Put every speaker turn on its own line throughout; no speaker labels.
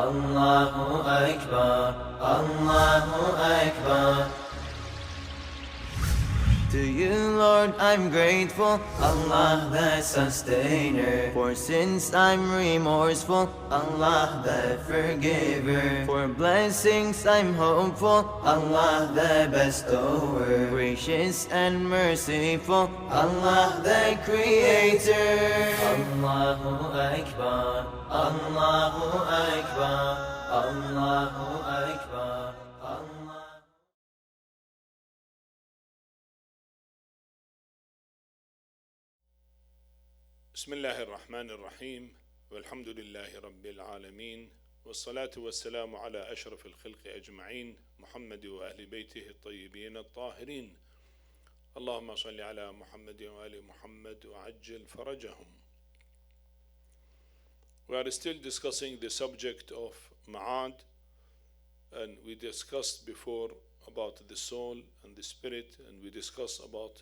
Allahu Akbar, Allahu Akbar. To you, Lord, I'm grateful, Allah the sustainer. For sins I'm remorseful, Allah the forgiver. For blessings I'm hopeful, Allah the bestower. Gracious and merciful, Allah the creator. Allahu Akbar, Allahu Akbar, Allahu Akbar.
بسم الله الرحمن الرحيم والحمد لله رب العالمين والصلاة والسلام على أشرف الخلق أجمعين محمد وأهل بيته الطيبين الطاهرين اللهم صل على محمد وآل محمد وعجل فرجهم. We are still discussing the subject of Ma'ad, and we discussed before about the soul and the spirit, and we discussed about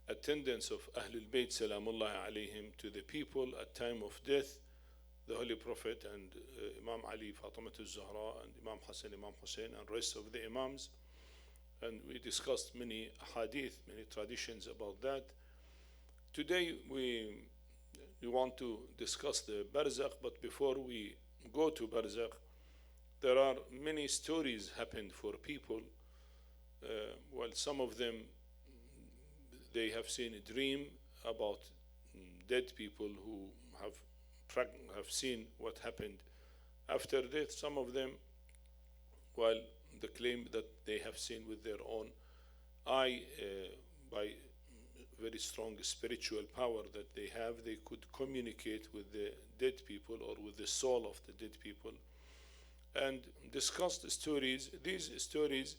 attendance of Ahlul Bayt Salamullahi alayhim to the people at time of death, the Holy Prophet and Imam Ali, Fatimat al-Zahra, and Imam Hassan, Imam Hussain, and rest of the Imams. And we discussed many hadith, many traditions about that. Today we want to discuss the Barzakh, but before we go to Barzakh, there are many stories happened for people. Well, some of them they have seen a dream about dead people who have seen what happened after death. Some of them, while they claim that they have seen with their own eye, by very strong spiritual power that they have, they could communicate with the dead people or with the soul of the dead people, and discuss the stories. These stories,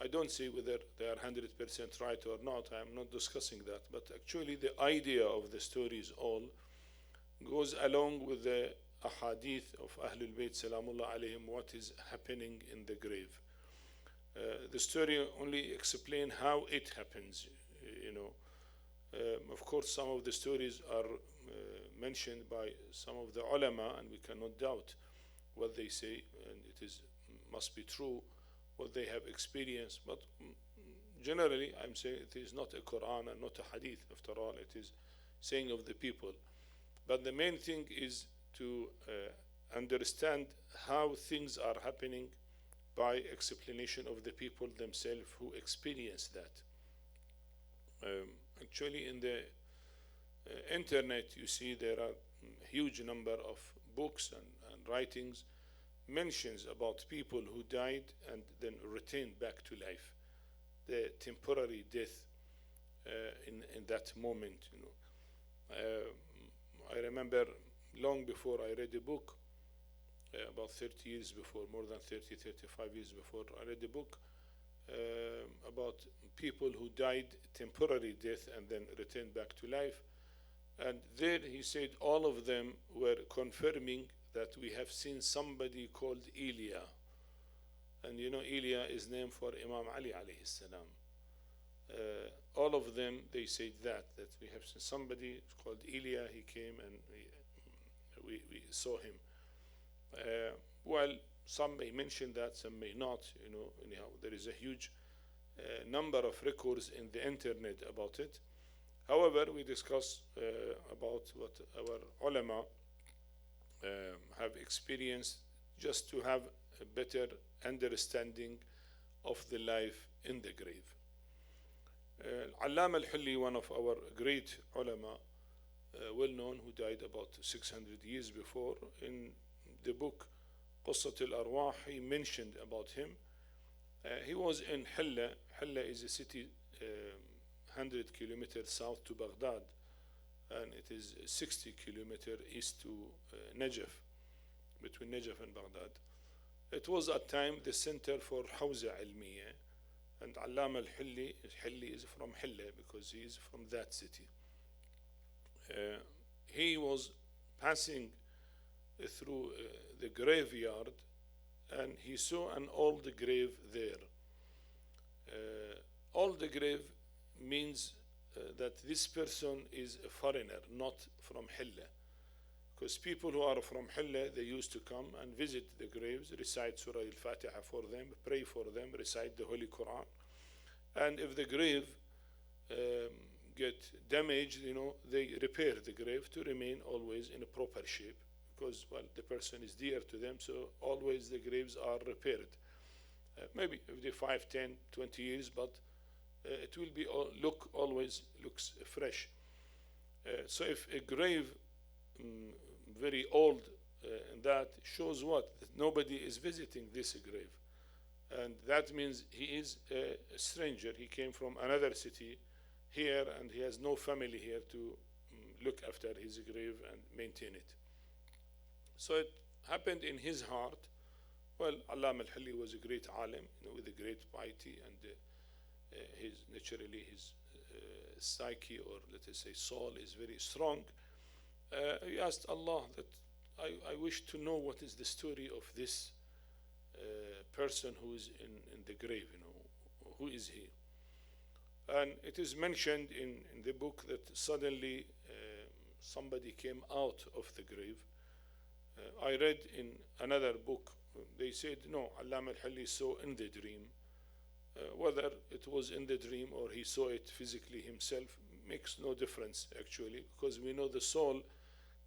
I don't say whether they are 100% right or not. I am not discussing that, but actually the idea of the stories all goes along with the ahadith of Ahlul Bayt Salamullah alayhim, what is happening in the grave. The story only explain how it happens, Of course, some of the stories are mentioned by some of the ulama, and we cannot doubt what they say, and must be true, what they have experienced. But generally, I'm saying it is not a Quran and not a hadith. After all, it is saying of the people. But the main thing is to understand how things are happening by explanation of the people themselves who experience that. Actually, in the internet, you see there are a huge number of books and writings, mentions about people who died and then returned back to life, the temporary death in that moment. I remember long before I read a book, about 30 years before, more than 30, 35 years before, I read a book about people who died temporary death and then returned back to life. And there he said all of them were confirming that we have seen somebody called Ilya. And Ilya is named for Imam Ali alayhi salam. All of them, they said that we have seen somebody called Ilya. He came and we saw him. Well, some may mention that, some may not. Anyhow, there is a huge number of records in the internet about it. However, we discuss about what our ulama have experienced, just to have a better understanding of the life in the grave. Allama al-Hilli, one of our great ulama, well known, who died about 600 years before, in the book Qissat al-Arwah, he mentioned about him. He was in Hilla. Hilla is a city 100 kilometers south to Baghdad, and it is 60 kilometers east to Najaf, between Najaf and Baghdad. It was at time the center for Hawza Ilmiya, and Allama al-Hilli is from Hilla because he is from that city. He was passing through the graveyard, and he saw an old grave there. Old grave means that this person is a foreigner, not from Hilla. Because people who are from Hilla, they used to come and visit the graves, recite Surah Al-Fatiha for them, pray for them, recite the Holy Quran. And if the grave get damaged, they repair the grave to remain always in a proper shape, because, well, the person is dear to them, so always the graves are repaired. Maybe every 5, 10, 20 years, but it will be always looks fresh. So if a grave very old, and that shows what? That nobody is visiting this grave. And that means he is a stranger. He came from another city here, and he has no family here to look after his grave and maintain it. So it happened in his heart. Well, Allama al-Hilli was a great alim, with a great piety, and naturally his psyche, or let us say soul, is very strong. He asked Allah that I wish to know what is the story of this person who is in the grave, who is he? And it is mentioned in the book that suddenly somebody came out of the grave. I read in another book, they said, no, Allama al-Hilli saw in the dream. Whether it was in the dream or he saw it physically himself makes no difference, actually, because we know the soul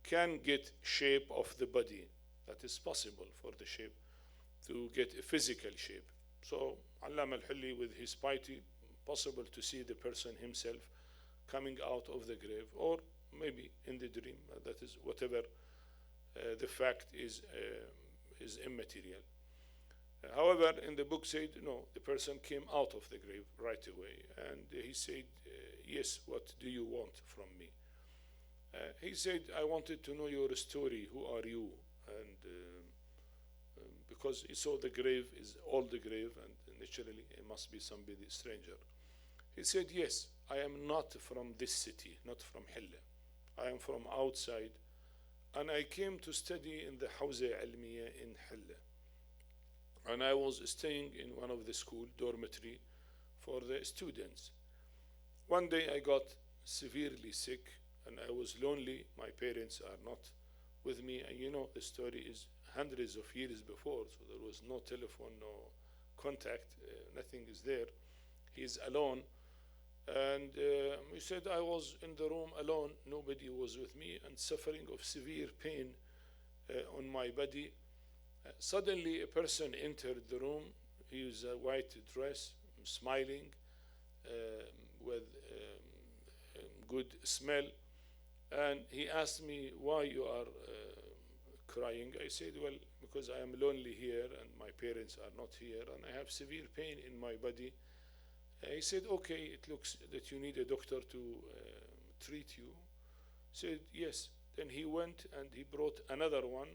can get shape of the body. That is possible for the shape to get a physical shape. So Allama al-Hilli, with his piety, possible to see the person himself coming out of the grave, or maybe in the dream. That is whatever the fact is immaterial. However, in the book said, no, the person came out of the grave right away, and he said, yes, what do you want from me? He said, I wanted to know your story. Who are you? And because he saw the grave is all the grave, and naturally it must be somebody stranger. He said, yes, I am not from this city, not from Hilla. I am from outside, and I came to study in the Hawza Almiya in Hilla. And I was staying in one of the school dormitory for the students. One day I got severely sick, and I was lonely. My parents are not with me, and the story is hundreds of years before, so there was no telephone, no contact, nothing is there. He's alone, and he said I was in the room alone, nobody was with me, and suffering of severe pain on my body. Suddenly a person entered the room. He was a white dress, smiling, with good smell, and he asked me, why you are crying? I said, well, because I am lonely here and my parents are not here and I have severe pain in my body. He said, okay, it looks that you need a doctor to treat you. I said, yes. Then he went and he brought another one,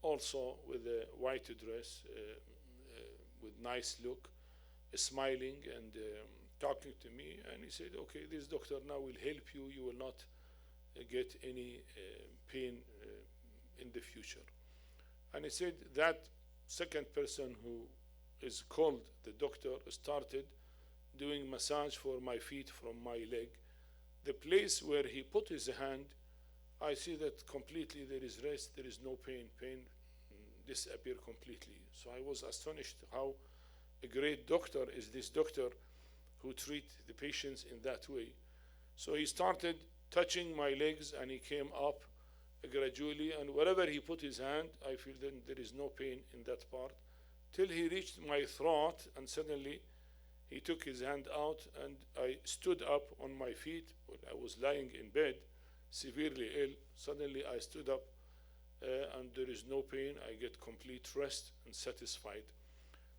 also with a white dress, with nice look, smiling and talking to me. And he said, okay, this doctor now will help you. You will not get any pain in the future. And he said that second person who is called the doctor started doing massage for my feet from my leg. The place where he put his hand, I see that completely there is rest, there is no pain. Pain disappeared completely. So I was astonished how a great doctor is this doctor who treat the patients in that way. So he started touching my legs and he came up gradually, and wherever he put his hand, I feel that there is no pain in that part, till he reached my throat, and suddenly he took his hand out and I stood up on my feet. When I was lying in bed, severely ill, suddenly I stood up and there is no pain. I get complete rest and satisfied.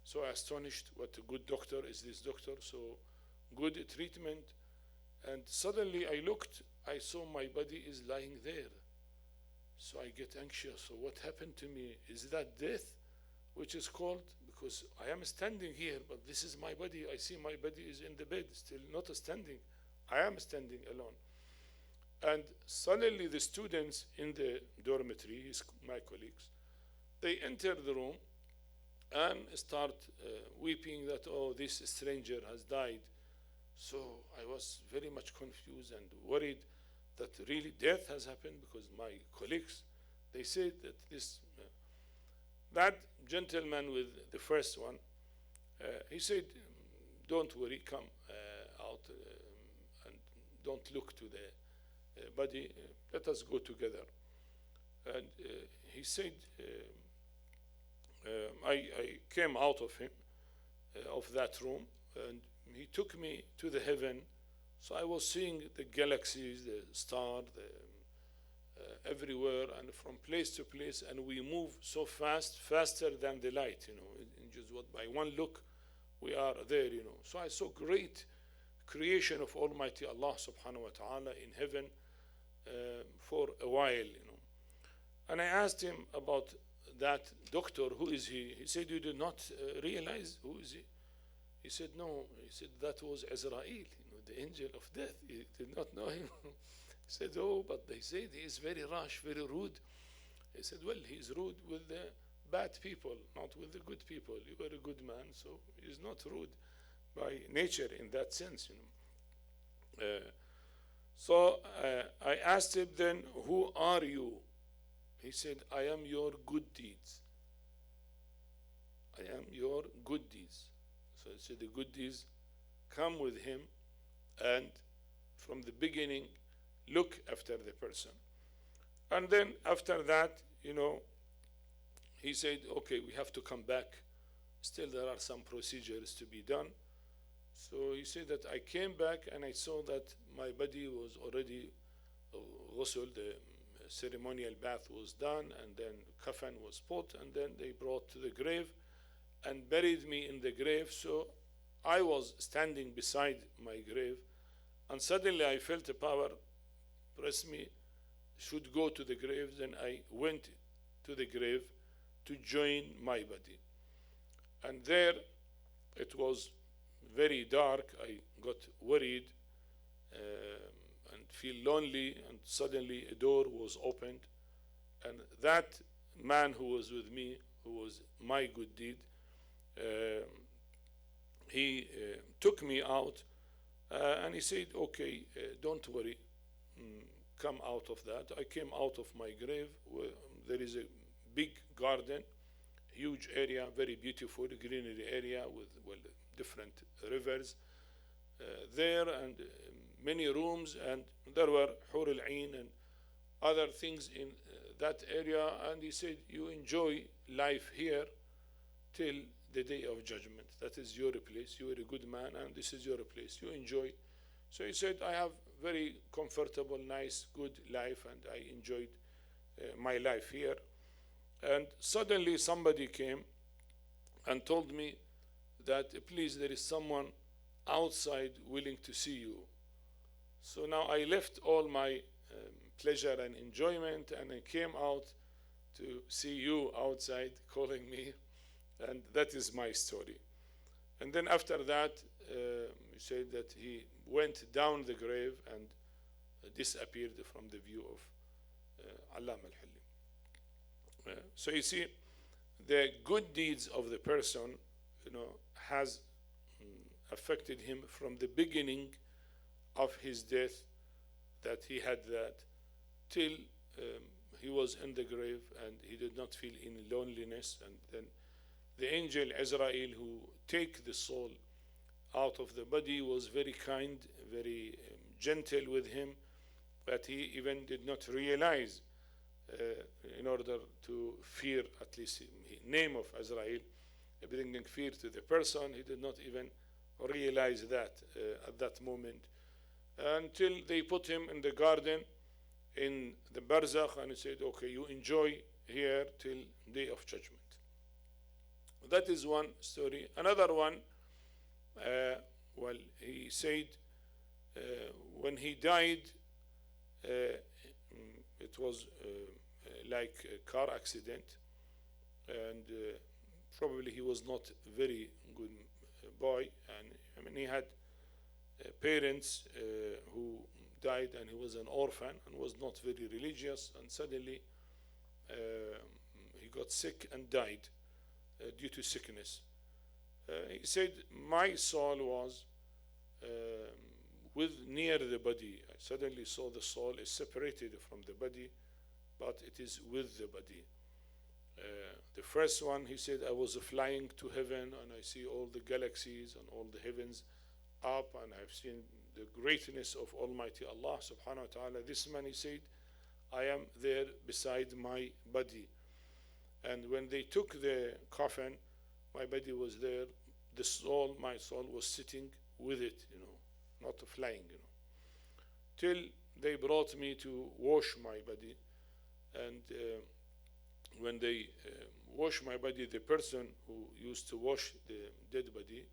So I astonished, what a good doctor is this doctor, so good treatment. And suddenly I looked, I saw my body is lying there. So I get anxious. So what happened to me? Is that death, which is called? Because I am standing here, but this is my body. I see my body is in the bed, still not standing. I am standing alone. And suddenly the students in the dormitory, my colleagues, they enter the room and start weeping that, oh, this stranger has died. So I was very much confused and worried that really death has happened, because my colleagues they said that that gentleman with the first one, he said, don't worry, come out and don't look to the body, let us go together. And he said, I came out of him, of that room, and he took me to the heaven. So I was seeing the galaxies, the star, everywhere, and from place to place, and we move so fast, faster than the light, in just what, by one look, we are there, So I saw great creation of Almighty Allah subhanahu wa ta'ala in heaven for a while, And I asked him about that doctor, who is he? He said, you do not realize who is he? He said, no. He said, that was Israel, the angel of death. He did not know him. He said, oh, but they said he is very rash, very rude. He said, well, he's rude with the bad people, not with the good people. You are a good man, so he's not rude by nature in that sense, So I asked him then, who are you? He said, I am your good deeds. I am your good deeds. So he said, the good deeds come with him, and from the beginning, look after the person. And then after that, he said, okay, we have to come back. Still, there are some procedures to be done. So he said that I came back and I saw that my body was already ghusl, the ceremonial bath was done, and then kafan was put, and then they brought to the grave and buried me in the grave. So I was standing beside my grave, and suddenly I felt a power press me, should go to the grave. Then I went to the grave to join my body. And there it was very dark. I got worried and feel lonely, and suddenly a door was opened, and that man who was with me, who was my good deed, he took me out, and he said, okay, don't worry, come out of that. I came out of my grave. Where there is a big garden, huge area, very beautiful greenery area with different rivers there, and many rooms, and there were Hur al-Ain and other things in that area. And he said, you enjoy life here till the day of judgment. That is your place. You are a good man, and this is your place. You enjoy. So he said, I have very comfortable, nice, good life, and I enjoyed my life here. And suddenly somebody came and told me that, please, there is someone outside willing to see you. So now I left all my pleasure and enjoyment, and I came out to see you outside calling me, and that is my story. And then after that, he said that he went down the grave and disappeared from the view of Allam al-Hilli. So you see, the good deeds of the person, has affected him from the beginning of his death, that he had that, till he was in the grave and he did not feel any loneliness. And then the angel Azrael, who take the soul out of the body, was very kind, very gentle with him, but he even did not realize, in order to fear, at least name of Azrael, bringing fear to the person, he did not even realize that at that moment, until they put him in the garden in the Barzakh, and he said, okay, you enjoy here till day of judgment. That is one story. Another one, he said when he died, it was like a car accident, and probably he was not a very good boy, and he had parents who died, and he was an orphan and was not very religious, and suddenly he got sick and died due to sickness. He said, my soul was near the body. I suddenly saw the soul is separated from the body, but it is with the body. The first one, he said, I was flying to heaven and I see all the galaxies and all the heavens up, and I've seen the greatness of Almighty Allah subhanahu wa ta'ala. This man, he said, I am there beside my body. And when they took the coffin, my body was there. The soul, my soul was sitting with it, not flying, till they brought me to wash my body. And when they wash my body, the person who used to wash the dead body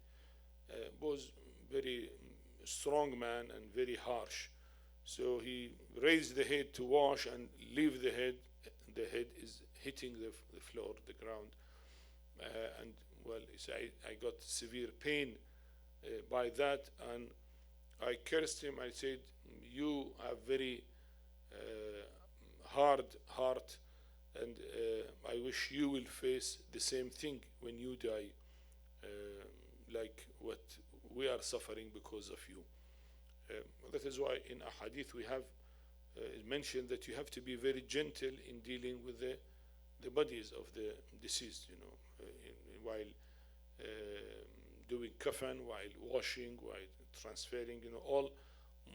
was very strong man and very harsh. So he raised the head to wash and leave the head. The head is hitting the floor, the ground. And well, I got severe pain by that, and I cursed him. I said, you have very hard heart, and I wish you will face the same thing when you die, like what we are suffering because of you. That is why in a hadith we have mentioned that you have to be very gentle in dealing with the bodies of the deceased, while doing kafan, while washing, while transferring, all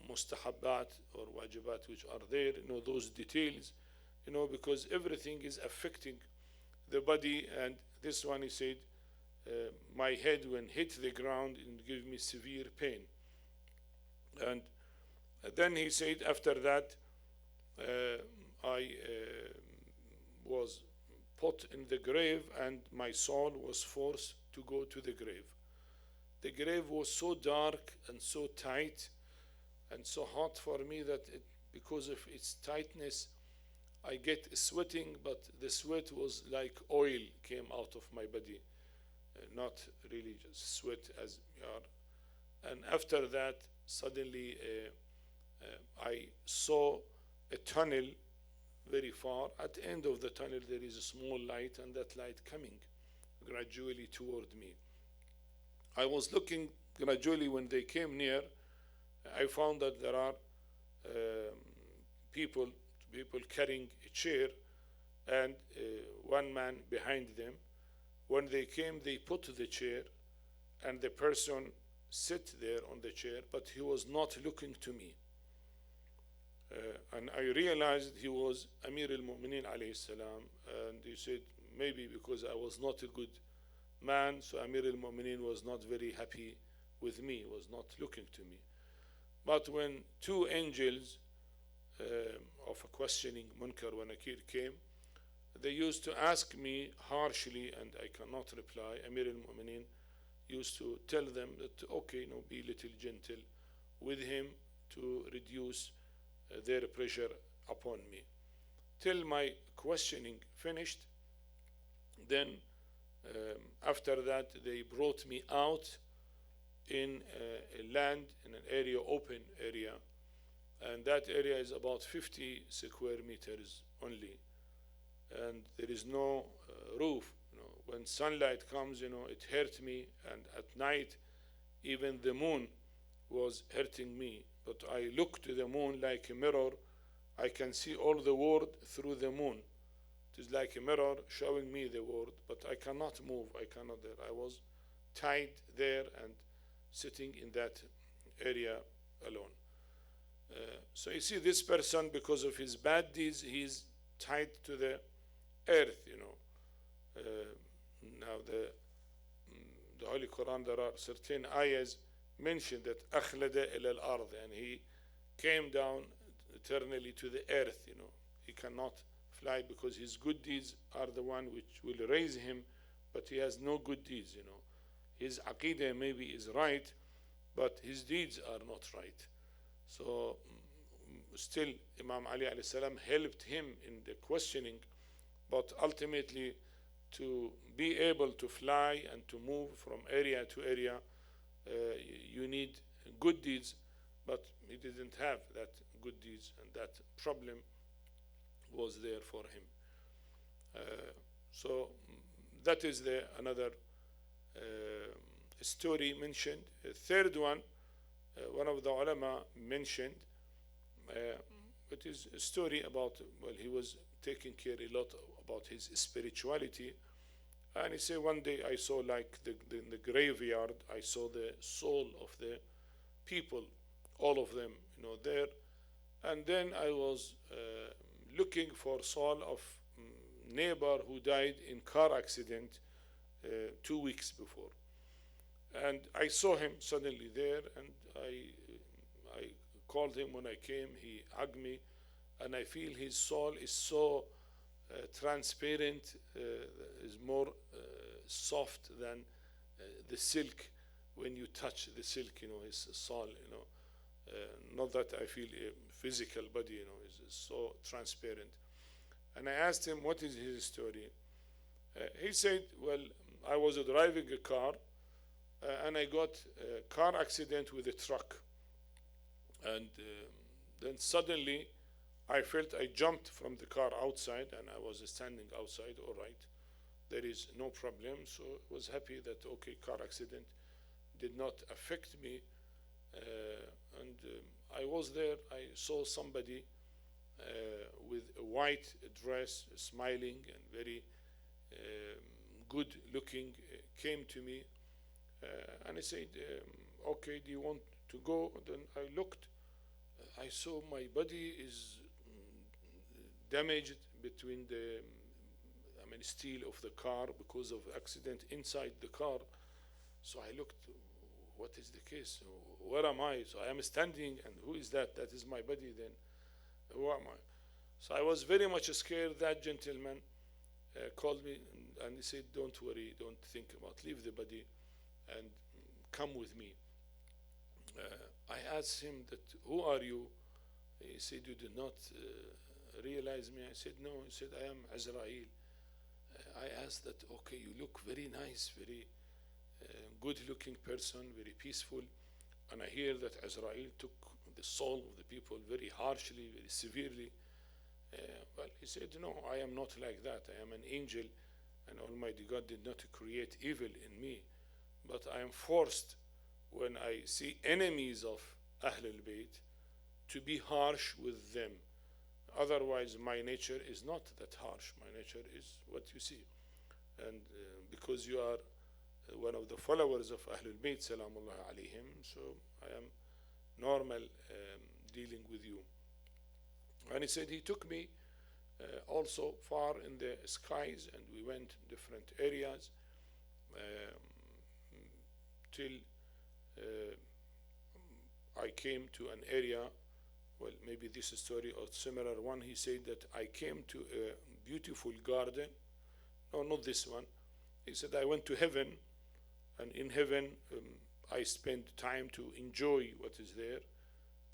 mustahabbat or wajibat which are there, those details, because everything is affecting the body. And this one, he said, my head when hit the ground, it gave me severe pain. And then he said, after that, I was put in the grave, and my soul was forced to go to the grave. The grave was so dark and so tight and so hot for me that because of its tightness, I get sweating, but the sweat was like oil came out of my body, not really just sweat as we are. And after that, suddenly I saw a tunnel very far. At the end of the tunnel, there is a small light, and that light coming gradually toward me. I was looking gradually. When they came near, I found that there are people carrying a chair, and one man behind them. When they came, they put the chair, and the person sit there on the chair, but he was not looking to me. And I realized he was Amir al-Mu'mineen alayhi salam, and he said, maybe because I was not a good man, so Amir al-Mu'mineen was not very happy with me, was not looking to me. But when two angels of a questioning Munkar wa Nakir came, they used to ask me harshly, and I cannot reply. Amir al-Mu'mineen used to tell them that, okay, be a little gentle with him to reduce their pressure upon me. Till my questioning finished, then after that they brought me out in a land, in an area, open area, and that area is about 50 square meters only, and there is no roof. When sunlight comes, it hurt me, and at night even the moon was hurting me. But I look to the moon like a mirror. I can see all the world through the moon. It is like a mirror showing me the world, but I cannot move. I was tied there and sitting in that area alone. So you see, this person, because of his bad deeds, he's tied to the earth. Now the Holy Quran, there are certain ayahs mentioned that أخلد إلى الأرض, and he came down eternally to the earth. He cannot fly because his good deeds are the one which will raise him, but he has no good deeds. His Aqaed maybe is right, but his deeds are not right. So still Imam Ali alayhi salam helped him in the questioning, but ultimately to be able to fly and to move from area to area, you need good deeds, but he didn't have that good deeds, and that problem was there for him. So that is another story mentioned. A third one, one of the ulama mentioned, it is a story about, he was taking care a lot about his spirituality. And he said, one day I saw like in the graveyard, I saw the soul of the people, all of them, there. And then I was looking for soul of neighbor who died in car accident 2 weeks before. And I saw him suddenly there, and I called him when I came. He hugged me, and I feel his soul is so transparent, is more soft than the silk. When you touch the silk, his soul, not that I feel a physical body, is so transparent. And I asked him, what is his story? He said, well, I was driving a car, and I got a car accident with a truck. And then suddenly I felt I jumped from the car outside, and I was standing outside. All right, there is no problem. So I was happy that, okay, car accident did not affect me. And I was there. I saw somebody with a white dress, smiling and very good looking, came to me. And I said, okay, do you want to go? Then I looked. I saw my body is damaged between the steel of the car because of accident inside the car. So I looked, what is the case? Where am I? So I am standing, and who is that? That is my body then. Who am I? So I was very much scared. That gentleman called me, and he said, don't worry, don't think about, leave the body and come with me. I asked him that, who are you? He said, you did not realize me? I said, no. He said, I am Azrael. I asked that, okay, you look very nice, very good looking person, very peaceful. And I hear that Azrael took the soul of the people very harshly, very severely. Well, he said, no, I am not like that. I am an angel, and Almighty God did not create evil in me. But I am forced, when I see enemies of Ahlul Bayt, to be harsh with them. Otherwise, my nature is not that harsh. My nature is what you see. And because you are one of the followers of Ahlul Bayt, salamullah alayhim, so I am normal dealing with you. And he said he took me also far in the skies, and we went different areas till I came to an area, well, maybe this story or similar one. He said that I came to a beautiful garden. No, not this one. He said I went to heaven, and in heaven I spent time to enjoy what is there.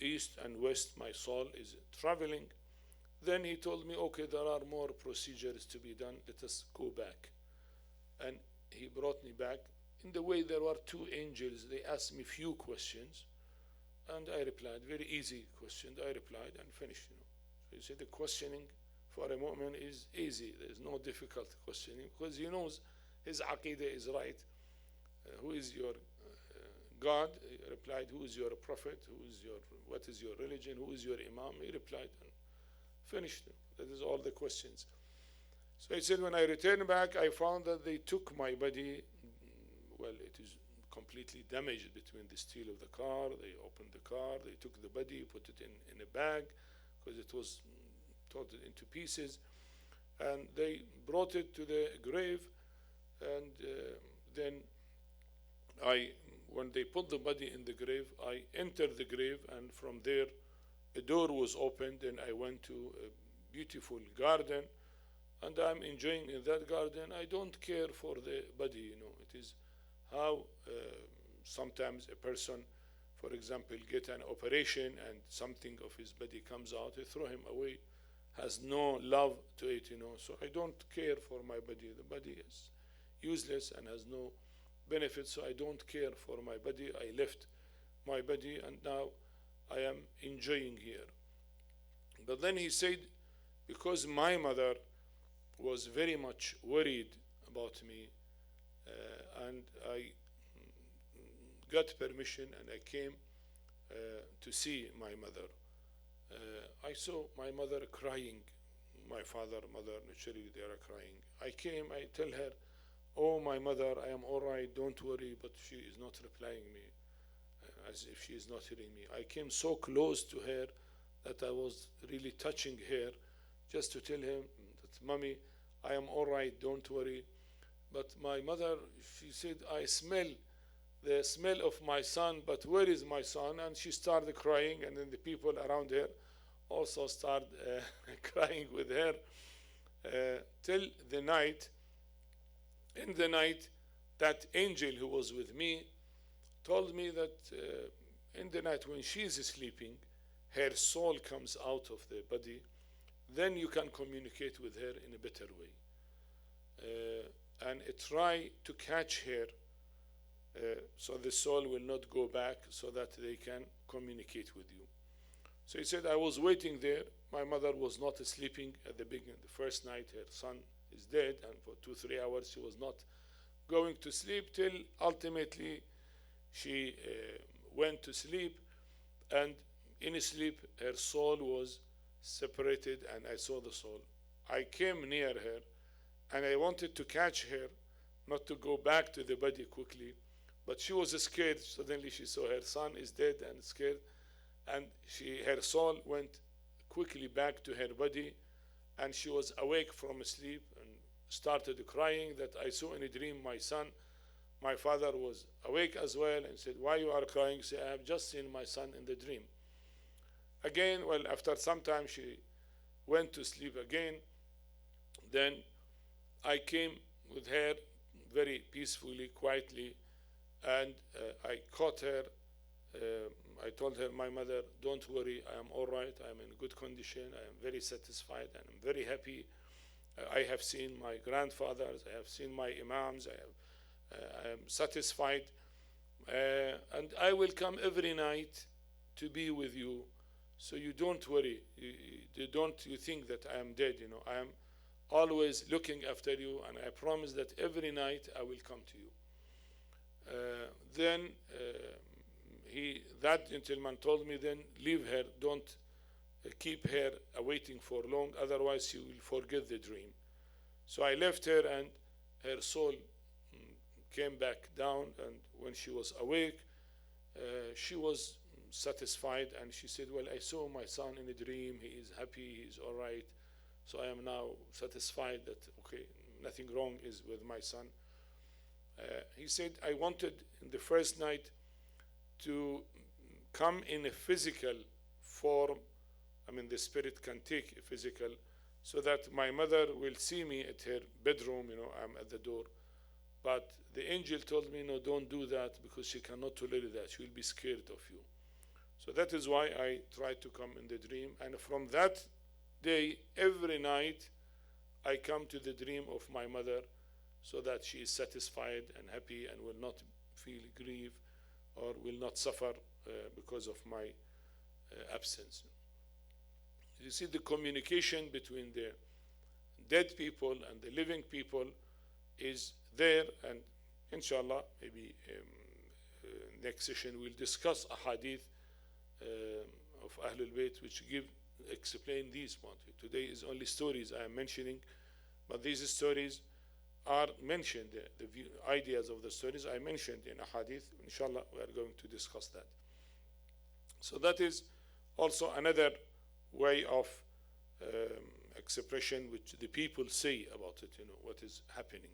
East and west, my soul is traveling. Then he told me, okay, there are more procedures to be done. Let us go back. And he brought me back. In the way, there were two angels. They asked me few questions, and I replied. Very easy questions. I replied and finished. So he said the questioning for a mu'min is easy. There is no difficult questioning, because he knows his aqeed is right. Who is your God? He replied, who is your prophet? What is your religion? Who is your Imam? He replied and finished. That is all the questions. So he said, when I returned back, I found that they took my body. Well, it is completely damaged between the steel of the car. They opened the car, they took the body, put it in a bag, because it was torn into pieces. And they brought it to the grave. And then when they put the body in the grave, I entered the grave, and from there a door was opened, and I went to a beautiful garden, and I'm enjoying in that garden. I don't care for the body, It is how sometimes a person, for example, get an operation and something of his body comes out, they throw him away, has no love to it, So I don't care for my body. The body is useless and has no benefit, so I don't care for my body. I left my body, and now I am enjoying here. But then he said, because my mother was very much worried about me, and I got permission and I came to see my mother. I saw my mother crying my father, mother, naturally they are crying. I came, I tell her, oh, my mother, I am all right, don't worry, but she is not replying me, as if she is not hearing me. I came so close to her that I was really touching her just to tell him that, mommy, I am all right, don't worry. But my mother, she said, I smell the smell of my son, but where is my son? And she started crying, and then the people around her also started crying with her till the night. In the night, that angel who was with me told me that in the night when she is sleeping, her soul comes out of the body. Then you can communicate with her in a better way. And try to catch her so the soul will not go back, so that they can communicate with you. So he said, I was waiting there. My mother was not sleeping at the beginning. The first night her son is dead, and for 2-3 hours she was not going to sleep, till ultimately she went to sleep, and in sleep her soul was separated, and I saw the soul. I came near her and I wanted to catch her, not to go back to the body quickly, but she was scared. Suddenly she saw her son is dead and scared, and her soul went quickly back to her body, and she was awake from sleep and started crying that I saw in a dream my son. My father was awake as well and said, why you are crying? She said, I have just seen my son in the dream. Again, well, after some time she went to sleep again. Then I came with her very peacefully, quietly, and I caught her. I told her, my mother, don't worry, I am all right, I am in good condition, I am very satisfied, and I'm very happy. I have seen my grandfathers, I have seen my Imams, I am satisfied, and I will come every night to be with you, so you don't worry, you think that I am dead, I am always looking after you, and I promise that every night I will come to you. Then that gentleman told me, then leave her, don't keep her awaiting for long, otherwise she will forget the dream. So I left her, and her soul came back down, and when she was awake, she was satisfied, and she said, well, I saw my son in a dream, he is happy, he is all right, so I am now satisfied that, okay, nothing wrong is with my son. He said, I wanted in the first night to come in a physical form. I mean, the spirit can take a physical, so that my mother will see me at her bedroom, I'm at the door. But the angel told me, no, don't do that, because she cannot tolerate that. She will be scared of you. So that is why I tried to come in the dream. And from that day, every night, I come to the dream of my mother, so that she is satisfied and happy and will not feel grief or will not suffer because of my absence. You see, the communication between the dead people and the living people is there, and inshallah, maybe next session we'll discuss a hadith of Ahlul Bayt which explain these points. Today is only stories I am mentioning, but these stories are mentioned, the ideas of the stories I mentioned in a hadith. Inshallah, we are going to discuss that. So that is also another way of expression which the people say about it, what is happening.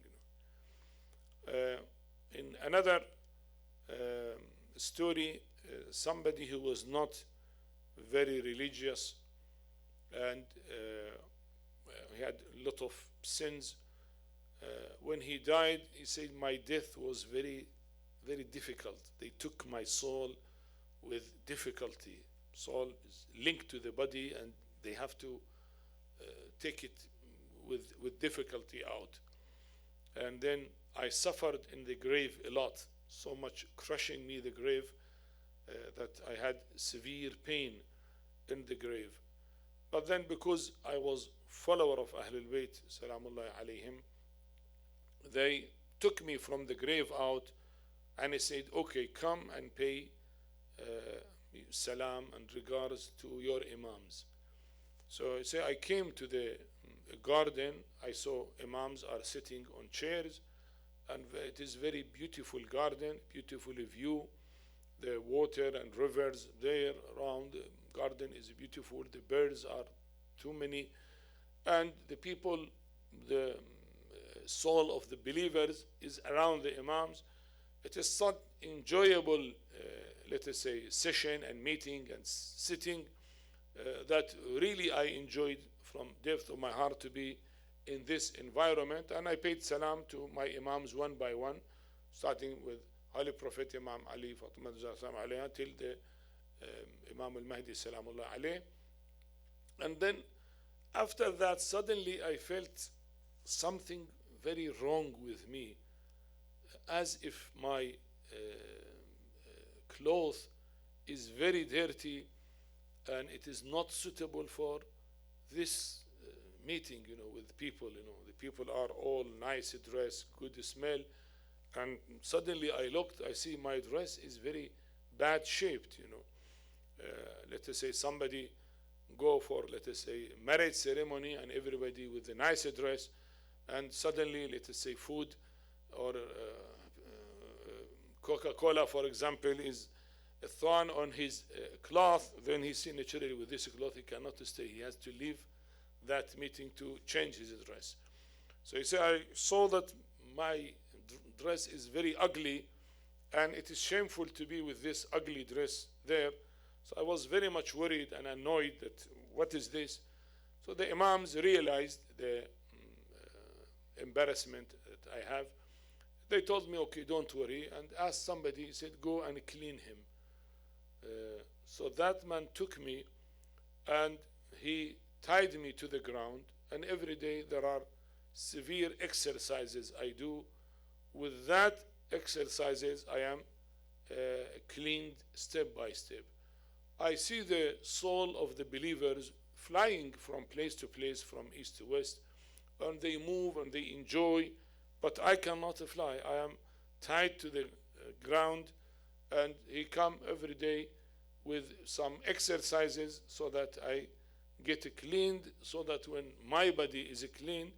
In another story, somebody who was not very religious, and he had a lot of sins. When he died, he said, my death was very, very difficult. They took my soul with difficulty. Soul is linked to the body, and they have to take it with difficulty out. And then I suffered in the grave a lot, so much crushing me, the grave, that I had severe pain in the grave. But then, because I was follower of Ahlul Bayt, salamullahi alayhim, they took me from the grave out, and they said, okay, come and pay salam and regards to your imams. So I came to the garden, I saw Imams are sitting on chairs, and it is very beautiful garden, beautiful view. The water and rivers there around the garden is beautiful. The birds are too many, and the people, the soul of the believers is around the Imams. It is such enjoyable, let us say, session and meeting and sitting that really I enjoyed from depth of my heart to be in this environment. And I paid salam to my Imams one by one, starting with Holy Prophet Imam Ali Fatima alayha till the Imam al-Mahdi salamullah alayh. And then after that, suddenly I felt something very wrong with me, as if my cloth is very dirty and it is not suitable for this meeting, with people. The people are all nice dressed, good smell, and suddenly I looked, I see my dress is very bad shaped. Let us say somebody go for, let us say, marriage ceremony, and everybody with a nice dress, and suddenly, let us say, food or Coca-Cola, for example, is thrown on his cloth, then he see naturally with this cloth he cannot stay. He has to leave that meeting to change his dress. So he said, I saw that my dress is very ugly, and it is shameful to be with this ugly dress there. So I was very much worried and annoyed that what is this? So the Imams realized the embarrassment that I have. They told me, okay, don't worry, and asked somebody, he said, go and clean him. So that man took me and he tied me to the ground, and every day there are severe exercises I do. With that exercises I am cleaned step by step. I see the soul of the believers flying from place to place, from east to west, and they move and they enjoy, but I cannot fly. I am tied to the ground, and he come every day with some exercises so that I get cleaned, so that when my body is clean,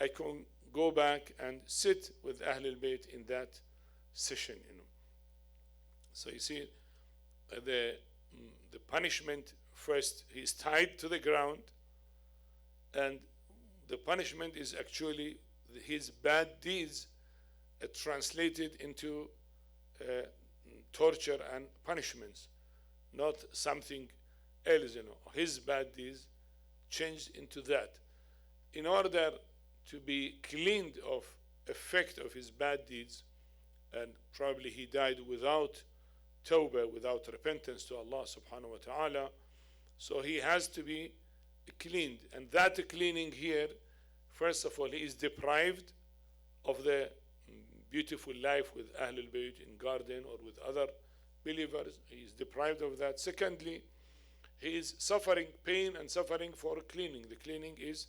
I can go back and sit with Ahlul Bayt in that session. So you see, the punishment first, he is tied to the ground, and the punishment is actually his bad deeds translated into torture and punishments, not something else. His bad deeds changed into that. In order to be cleaned of effect of his bad deeds, and probably he died without tawbah, without repentance to Allah subhanahu wa ta'ala, so he has to be cleaned. And that cleaning here, first of all, he is deprived of the beautiful life with Ahlul Bayt in garden or with other believers. He is deprived of that. Secondly, he is suffering pain and suffering for cleaning. The cleaning is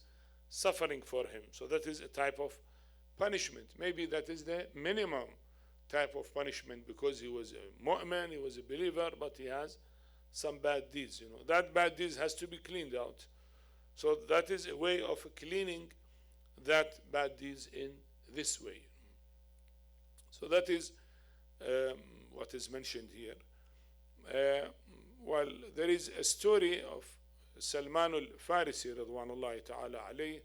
suffering for him. So that is a type of punishment. Maybe that is the minimum type of punishment, because he was a mu'min, he was a believer, but he has some bad deeds. That bad deeds has to be cleaned out. So that is a way of cleaning that bad deeds in this way. So that is what is mentioned here. Well, there is a story of Salman al-Farisi radwanullahi ta'ala alayh.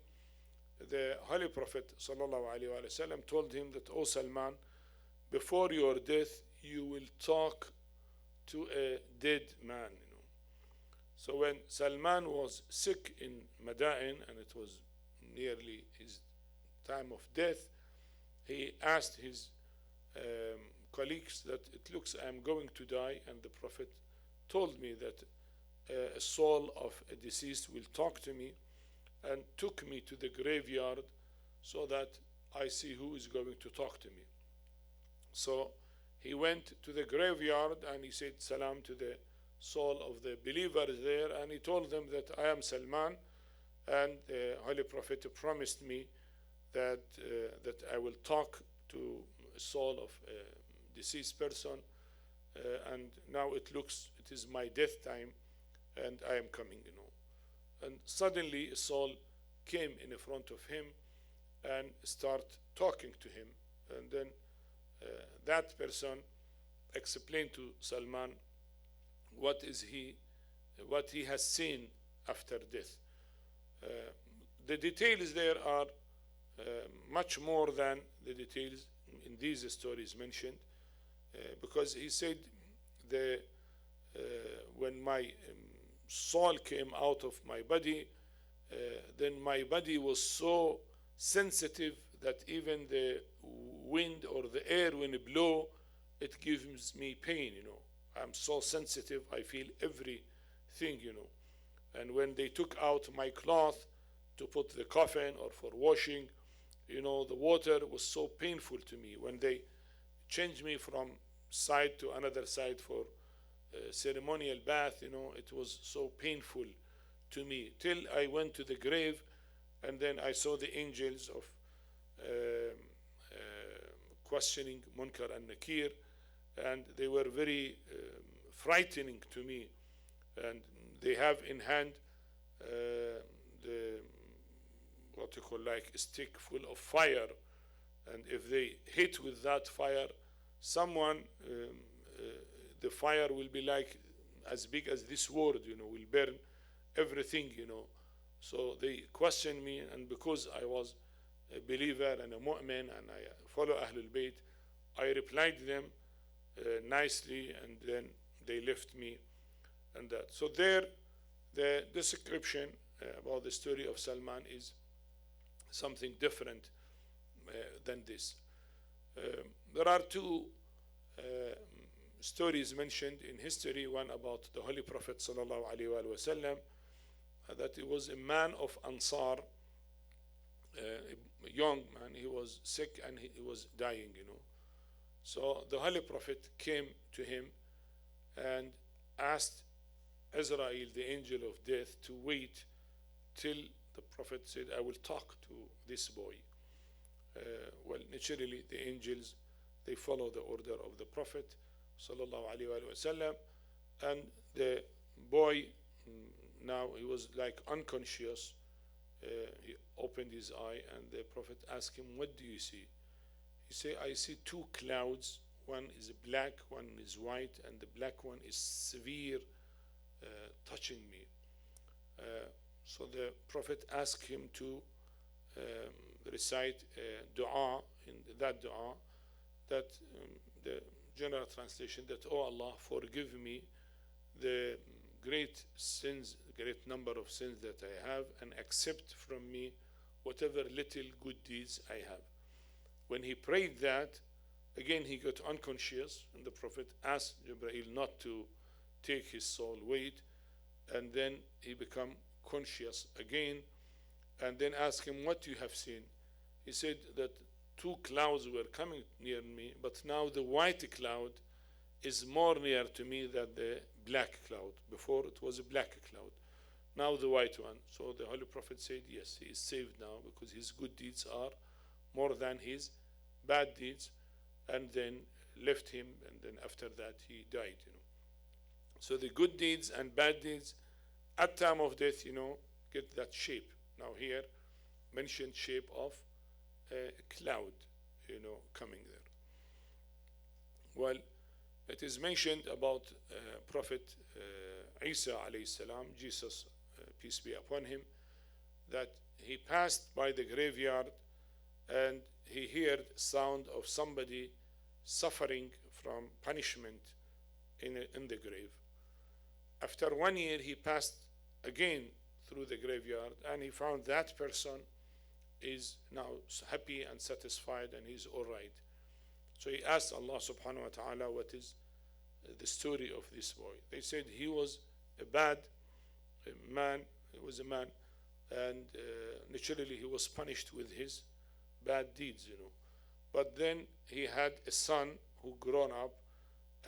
The Holy Prophet sallallahu alayhi wa sallam told him that, O Salman, before your death you will talk to a dead man. So when Salman was sick in Madain and it was nearly his time of death, he asked his colleagues that it looks I am going to die, and the Prophet told me that a soul of a deceased will talk to me, and took me to the graveyard so that I see who is going to talk to me. So he went to the graveyard and he said salam to the soul of the believers there, and he told them that I am Salman, and the Holy Prophet promised me that I will talk to a soul of a deceased person, and now it looks it is my death time, and I am coming. And suddenly a soul came in front of him and start talking to him. And then that person explained to Salman what he has seen after death. The details there are much more than the details in these stories mentioned, because he said when my soul came out of my body, then my body was so sensitive that even the wind or the air when it blow, it gives me pain, I'm so sensitive, I feel everything, And when they took out my cloth to put the coffin or for washing, the water was so painful to me. When they changed me from side to another side for ceremonial bath, it was so painful to me, till I went to the grave, and then I saw the angels of questioning Munkar and Nakir, and they were very frightening to me. And they have in hand the what you call like a stick full of fire, and if they hit with that fire someone, the fire will be like as big as this world, will burn everything, So they questioned me, and because I was a believer and a mu'min and I follow Ahlul Bayt, I replied them nicely, and then they left me and that. So there, the description about the story of Salman is something different than this. There are two stories mentioned in history, one about the Holy Prophet sallallahu alaihi wasallam, that he was a man of Ansar, a young man. He was sick and he was dying, So the Holy Prophet came to him and asked Israel, the angel of death, to wait till the Prophet said, I will talk to this boy. Well, naturally, the angels, they follow the order of the Prophet sallallahu alaihi wasallam, and the boy, now he was like unconscious. He opened his eye, and the Prophet asked him, what do you see? He said, I see two clouds. One is black, one is white, and the black one is severe, touching me. So the Prophet asked him to recite a dua, in that dua, that the general translation, that, oh Allah, forgive me the great sins, great number of sins that I have, and accept from me whatever little good deeds I have. When he prayed that, again he got unconscious, and the Prophet asked Jibreel not to take his soul, wait, and then he became conscious again, and then asked him, what you have seen? He said that two clouds were coming near me, but now the white cloud is more near to me than the black cloud. Before it was a black cloud, now the white one. So the Holy Prophet said, yes, he is saved now, because his good deeds are more than his bad deeds, and then left him, and then after that he died. So the good deeds and bad deeds at time of death, get that shape. Now here mentioned shape of a cloud, coming there. Well, it is mentioned about Prophet Isa alayhi salam, Jesus, peace be upon him, that he passed by the graveyard and he heard sound of somebody suffering from punishment in the grave. After 1 year, he passed again through the graveyard, and he found that person is now happy and satisfied, and he's all right. So he asked Allah subhanahu wa ta'ala, what is the story of this boy? They said he was a bad man, and naturally he was punished with his bad deeds, But then he had a son who grown up,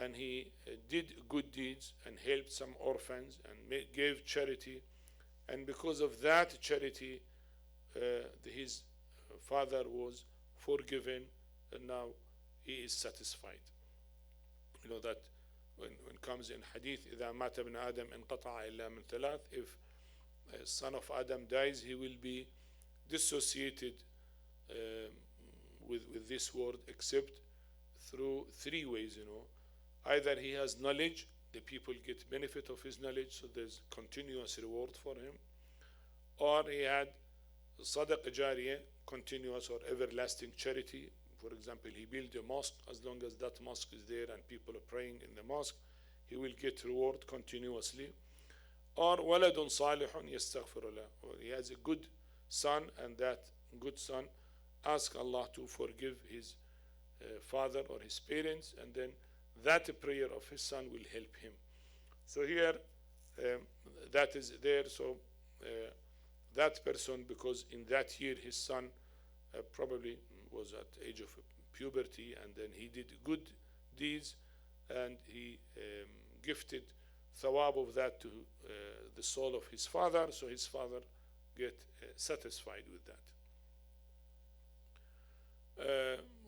and he did good deeds and helped some orphans and gave charity, and because of that charity, his father was forgiven, and now he is satisfied. That when comes in hadith, إذا مات ابن آدم انقطع إلا من ثلاث, if a son of Adam dies, he will be dissociated with this word except through three ways, Either he has knowledge, the people get benefit of his knowledge, so there's continuous reward for him, or he had sadaqah jariyah, continuous or everlasting charity. For example, he built a mosque. As long as that mosque is there and people are praying in the mosque, he will get reward continuously. Or waladun salihun yastaghfirullah, or he has a good son, and that good son asks Allah to forgive his father or his parents, and then that prayer of his son will help him. So here that is there. So that person, because in that year his son probably was at age of puberty, and then he did good deeds, and he gifted thawab of that to the soul of his father, so his father get satisfied with that.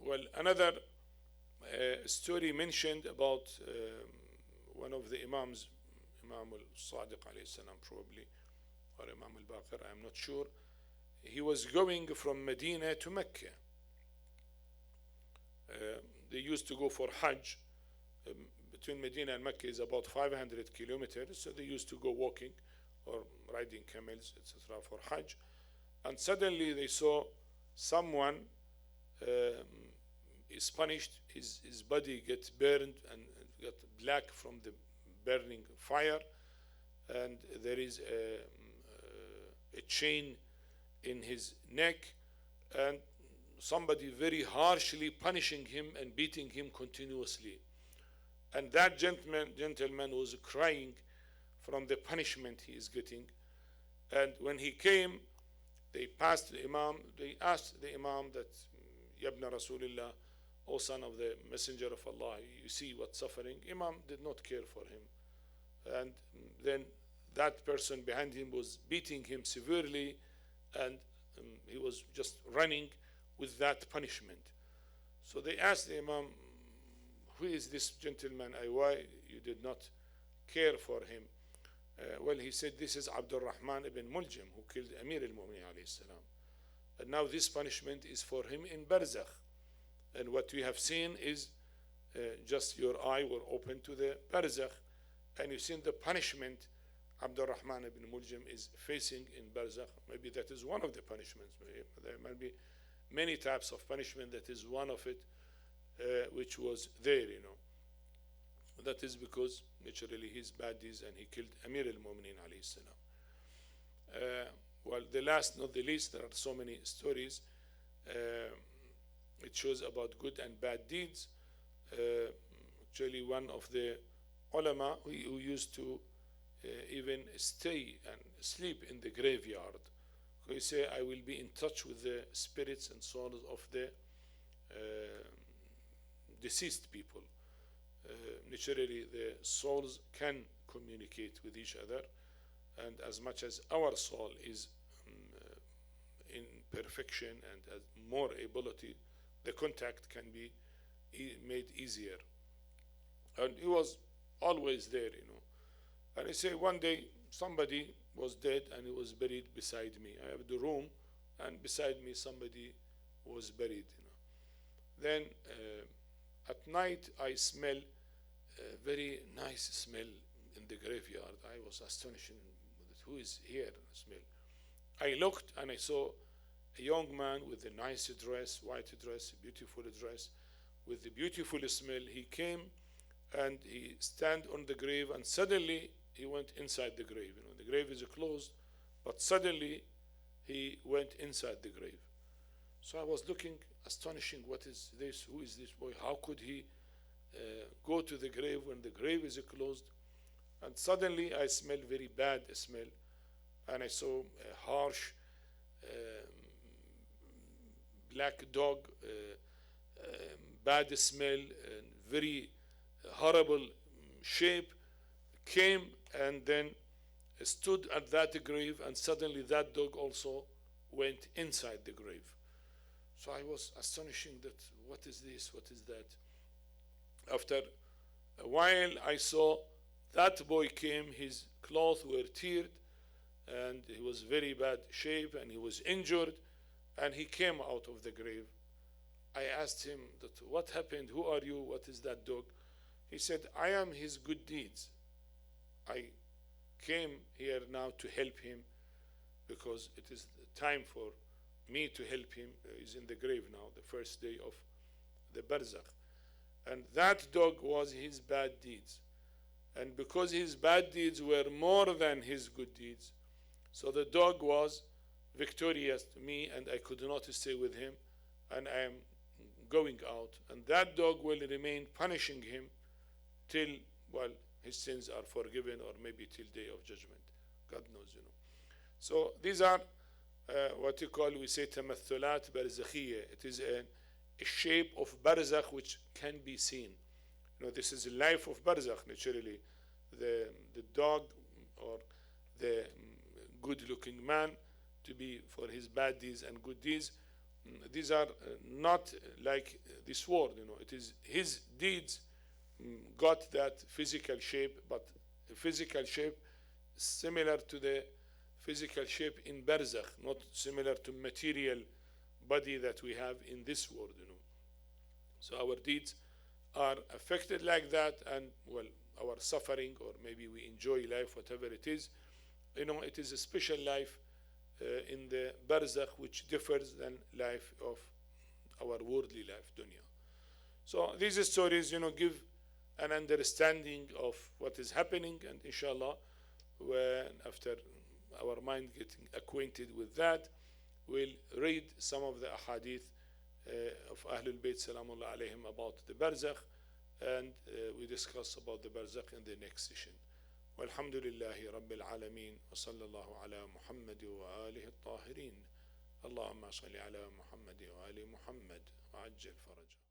Well, another story mentioned about one of the Imams, Imam al-Sadiq alayhi salam probably, or Imam al-Baqir, I'm not sure. He was going from Medina to Mecca. They used to go for Hajj. Between Medina and Mecca is about 500 kilometers, so they used to go walking or riding camels, etc. for Hajj. And suddenly they saw someone is punished, his body gets burned and got black from the burning fire, and there is a chain in his neck, and somebody very harshly punishing him and beating him continuously. And that gentleman was crying from the punishment he is getting. And when he came, they passed the Imam, they asked the Imam that, Yabna Rasulullah, O son of the Messenger of Allah, you see what suffering. Imam did not care for him. And then that person behind him was beating him severely, and he was just running with that punishment. So they asked the Imam, who is this gentleman? Why you did not care for him? Well, he said, this is Abdul Rahman ibn Muljim, who killed Amir al-Mu'minin alayhi salam. And now this punishment is for him in Barzakh. And what we have seen is just your eye were open to the Barzakh, and you've seen the punishment Abdul Rahman ibn Muljim is facing in Barzakh. Maybe that is one of the punishments. There might be many types of punishment. That is one of it, which was there, That is because naturally his bad deeds, and he killed Amir al-Mu'minin alayhi salam. Well, the last, not the least, there are so many stories. It shows about good and bad deeds. Actually, one of the ulama who used to even stay and sleep in the graveyard, he say, I will be in touch with the spirits and souls of the deceased people. Naturally, the souls can communicate with each other, and as much as our soul is in perfection and has more ability, the contact can be made easier. And he was always there, And he said, one day somebody was dead and he was buried beside me. I have the room, and beside me somebody was buried, Then at night I smell a very nice smell in the graveyard. I was astonished. Who is here? Smell. I looked and I saw a young man with a nice dress, white dress, beautiful dress, with a beautiful smell. He came and he stand on the grave, and suddenly he went inside the grave. The grave is closed, but suddenly he went inside the grave. So I was looking, astonishing, what is this? Who is this boy? How could he go to the grave when the grave is closed? And suddenly I smelled very bad smell, and I saw a harsh black dog, bad smell, and very horrible shape, came and then stood at that grave, and suddenly that dog also went inside the grave. So I was astonishing that, what is this? What is that? After a while, I saw that boy came, his clothes were teared, and he was very bad shape, and he was injured. and he came out of the grave. I asked him that, what happened? Who are you? What is that dog? He said, I am his good deeds. I came here now to help him because it is time for me to help him. He's in the grave now, the first day of the Barzakh. And that dog was his bad deeds. And because his bad deeds were more than his good deeds, so the dog was victorious to me, and I could not stay with him, and I am going out. And that dog will remain punishing him till, well, his sins are forgiven, or maybe till day of judgment. God knows, you know. So these are what you call, we say, tamathulat barzakhiyya. It is a shape of Barzakh which can be seen. You know, this is the life of Barzakh, naturally. The dog or the good-looking man to be for his bad deeds and good deeds. These are not like this world, you know. It is his deeds got that physical shape, but a physical shape similar to the physical shape in Barzakh, not similar to material body that we have in this world, you know. So our deeds are affected like that, and, well, our suffering, or maybe we enjoy life, whatever it is, you know, it is a special life in the Barzakh which differs than life of our worldly life, dunya. So these stories, you know, give an understanding of what is happening, and inshallah, when after our mind getting acquainted with that, we'll read some of the ahadith of Ahlul Bayt Salamullah alayhim about the Barzakh, and we discuss about the Barzakh in the next session. والحمد لله رب العالمين وصلى الله على محمد وآله الطاهرين اللهم صل على محمد وآل محمد وعجل فرجه